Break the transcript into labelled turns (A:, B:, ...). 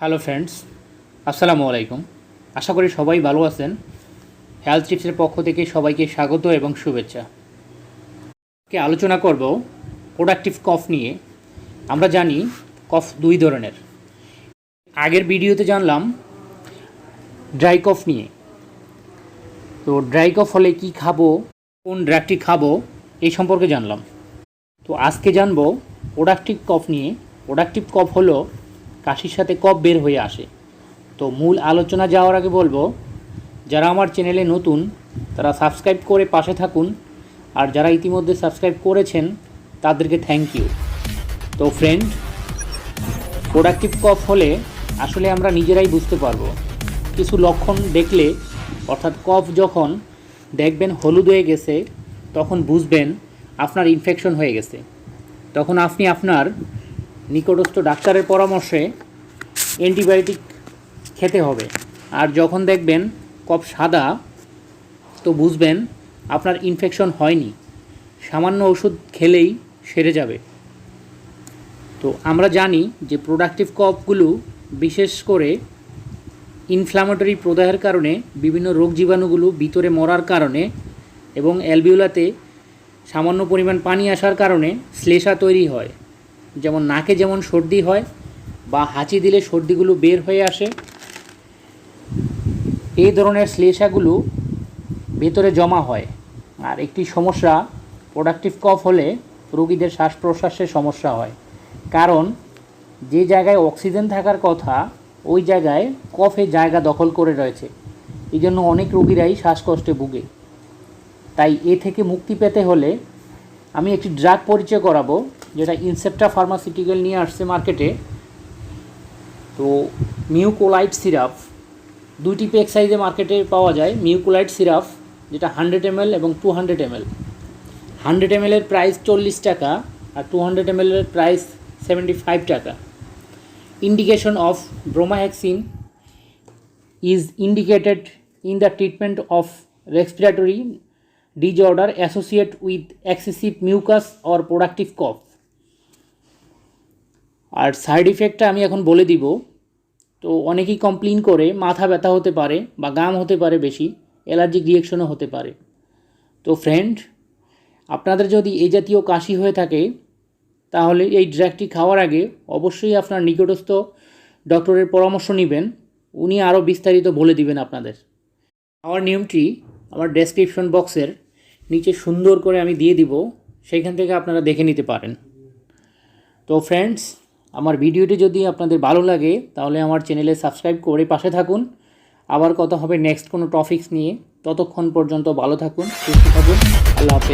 A: Hello friends, আসসালামু আলাইকুম। আশা করি সবাই ভালো আছেন। হেলথ টিপসের পক্ষ থেকে সবাইকে স্বাগত এবং শুভেচ্ছা। আজকে আলোচনা করব প্রোডাক্টিভ কফ নিয়ে। আমরা জানি কফ দুই ধরনের। আগের ভিডিওতে জানলাম ড্রাই কফ নিয়ে। তো ড্রাই কফ হলে কি খাবো, কোন ড্রাগটি খাবো, এই সম্পর্কে জানলাম। তো আজকে জানবো প্রোডাক্টিভ কফ নিয়ে। প্রোডাক্টিভ কফ হলো কাশির সাথে কফ বের হয়ে আসে। তো মূল আলোচনা যাওয়ার আগে বলবো, যারা আমার চ্যানেলে নতুন তারা সাবস্ক্রাইব করে পাশে থাকুন, আর যারা ইতিমধ্যে সাবস্ক্রাইব করেছেন তাদেরকে থ্যাংক ইউ। তো ফ্রেন্ড, প্রোডাক্টিভ কফ হলে আসলে আমরা নিজেরাই বুঝতে পারবো। কিছু লক্ষণ দেখলে, অর্থাৎ কফ যখন দেখবেন হলুদ হয়ে গেছে, তখন বুঝবেন আপনার ইনফেকশন হয়ে গেছে। তখন আপনি আপনার নিকটস্থ ডাক্তারের পরামর্শে অ্যান্টিবায়োটিক খেতে হবে। আর যখন দেখবেন কফ সাদা, তো বুঝবেন আপনার ইনফেকশন হয়নি, সামান্য ওষুধ খেলেই সেরে যাবে। তো আমরা জানি যে প্রোডাক্টিভ কফগুলো বিশেষ করে ইনফ্ল্যামেটরি প্রদাহের কারণে, বিভিন্ন রোগ জীবাণুগুলো ভিতরে মরার কারণে এবং অ্যালভিওলাতে সামান্য পরিমাণ পানি আসার কারণে শ্লেষা তৈরি হয়। যেমন নাকে যেমন সর্দি হয় বা হাঁচি দিলে সর্দিগুলো বের হয়ে আসে, এই ধরনের শ্লেষাগুলো ভেতরে জমা হয়। আর একটি সমস্যা, প্রোডাক্টিভ কফ হলে রোগীদের শ্বাস প্রশ্বাসের সমস্যা হয়। কারণ যে জায়গায় অক্সিজেন থাকার কথা ওই জায়গায় কফে জায়গা দখল করে রয়েছে। এই জন্য অনেক রোগীরাই শ্বাসকষ্টে ভুগে। তাই এ থেকে মুক্তি পেতে হলে আমি একটি ড্রাগ পরিচয় করাবো, যেটা ইনসেপ্টা ফার্মাসিউটিক্যাল নিয়ে আসছে মার্কেটে। তো মিউকোলাইট সিরাপ, দুইটি প্যাক সাইজে মার্কেটে পাওয়া যায়। মিউকোলাইট সিরাপ যেটা 100 ml এবং 200 ml। 100 ml এর প্রাইস 40 টাকা আর 200 ml এর প্রাইস 75 টাকা। Indication of bromhexine is indicated in the treatment of respiratory disorder associate with excessive mucus or productive cough. আর সাইড ইফেক্টটা আমি এখন বলে দিব। তো অনেকেই কমপ্লেন করে মাথা ব্যথা হতে পারে বা গাম হতে পারে, বেশি অ্যালার্জিক রিয়েকশনও হতে পারে। তো ফ্রেন্ড, আপনাদের যদি এই জাতীয় কাশি হয়ে থাকে তাহলে এই ড্রাগটি খাওয়ার আগে অবশ্যই আপনার নিকটস্থ ডক্টরের পরামর্শ নেবেন। উনি আরও বিস্তারিত বলে দিবেন আপনাদের। খাওয়ার নিয়মটি আমার ডেসক্রিপশন বক্সের নিচে সুন্দর করে আমি দিয়ে দিব, সেইখান থেকে আপনারা দেখে নিতে পারেন। তো ফ্রেন্ডস, আমার ভিডিওটি যদি আপনাদের ভালো লাগে তাহলে আমার চ্যানেলে সাবস্ক্রাইব করে পাশে থাকুন। আবার কথা হবে নেক্সট কোনো টপিকস নিয়ে। ততক্ষণ পর্যন্ত ভালো থাকুন, সুস্থ থাকুন। আল্লাহ হাফেজ।